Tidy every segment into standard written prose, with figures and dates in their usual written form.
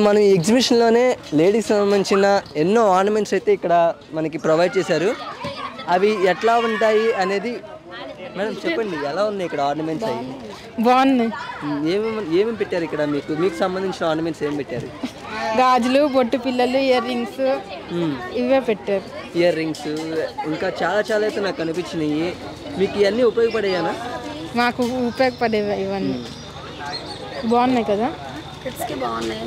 మనం ఈ ఎగ్జిబిషన్‌లోనే లేడీస్‌కి సంబంధించిన ఎన్నో ఆర్నమెంట్స్ అయితే ఇక్కడ మనకి ప్రొవైడ్ చేశారు. అవి ఎట్లా ఉంటాయి అనేది మేడం చెప్పండి. ఎలా ఉన్నాయి ఇక్కడ ఆర్నమెంట్స్ అయి? బాగున్నాయి. ఏమేమి పెట్టారు ఇక్కడ మీకు? మీకు సంబంధించిన ఆర్నమెంట్స్ ఏం పెట్టారు? గాజులు, బొట్టు పిల్లలు, ఇయర్ రింగ్స్ ఇవే పెట్టారు. ఇయర్ రింగ్స్ ఇంకా చాలా అయితే నాకు కనిపించినాయి. మీకు ఇవన్నీ ఉపయోగపడేయానా? మాకు ఉపయోగపడేవి ఇవన్నీ. బాగున్నాయి కదా? కిడ్స్కి బాగున్నాయి.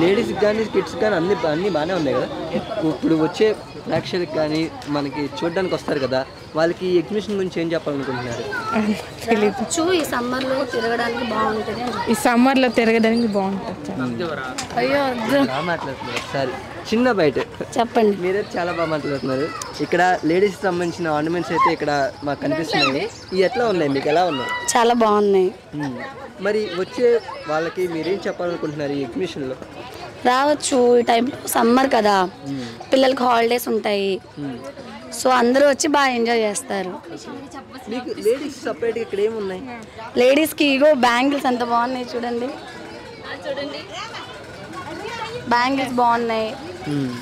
లేడీస్కి కానీ కిడ్స్ కానీ అన్ని బాగానే ఉన్నాయి కదా. ఇప్పుడు వచ్చే ప్రేక్షకులకు కానీ మనకి చూడడానికి వస్తారు కదా, వాళ్ళకి ఈ ఎగ్జిబిషన్ గురించి ఏం చెప్పాలనుకుంటున్నారు? తెలీదు. ఈ సమ్మర్లో తిరగడానికి బాగుంటుంది. ఈ సమ్మర్లో తిరగడానికి బాగుంటుంది. అయ్యో బాగా మాట్లాడుతున్నారు. ఒకసారి చిన్న బయట చెప్పండి. మీరే చాలా బాగా మాట్లాడుతున్నారు. ఇక్కడ లేడీస్కి సంబంధించిన ఆర్నమెంట్స్ అయితే ఇక్కడ మాకు కనిపిస్తున్నాయి. ఇవి ఎట్లా ఉన్నాయి? మీకు ఎలా ఉన్నాయి? చాలా బాగున్నాయి. మరి వచ్చే వాళ్ళకి మీరేం చెప్పాలనుకుంటున్నారు ఈ ఎగ్జిబిషన్లో? రావచ్చు. ఈ టైంలో సమ్మర్ కదా, పిల్లలకి హాలిడేస్ ఉంటాయి. సో అందరూ వచ్చి బాగా ఎంజాయ్ చేస్తారు. మీకు లేడీస్ సపరేట్గా ఇక్కడ ఏమున్నాయి? లేడీస్కి ఇగో బ్యాంగిల్స్ ఎంత బాగున్నాయి చూడండి. బ్యాంగిల్స్ బాగున్నాయి,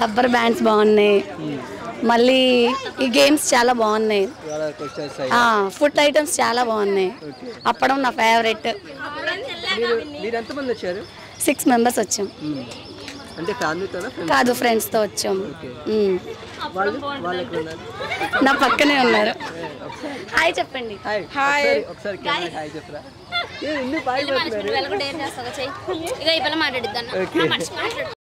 రబ్బర్ బ్యాండ్స్ బాగున్నాయి, మళ్ళీ ఈ గేమ్స్ చాలా బాగున్నాయి. ఫుడ్ ఐటమ్స్ చాలా బాగున్నాయి. అప్పడం నా ఫేవరెట్. మీరు ఎంతమంది వచ్చారు? 6 మెంబర్స్ వచ్చాం. అంటే ఫ్యామిలీతోనా? కాదు, ఫ్రెండ్స్తో వచ్చాం. నా పక్కనే ఉన్నారు. హాయ్ చెప్పండి. హాయ్. ఒకసారి హాయ్ చెప్పరా. ఇక ఈ పిల్ల మాట్లాడిద్దాను.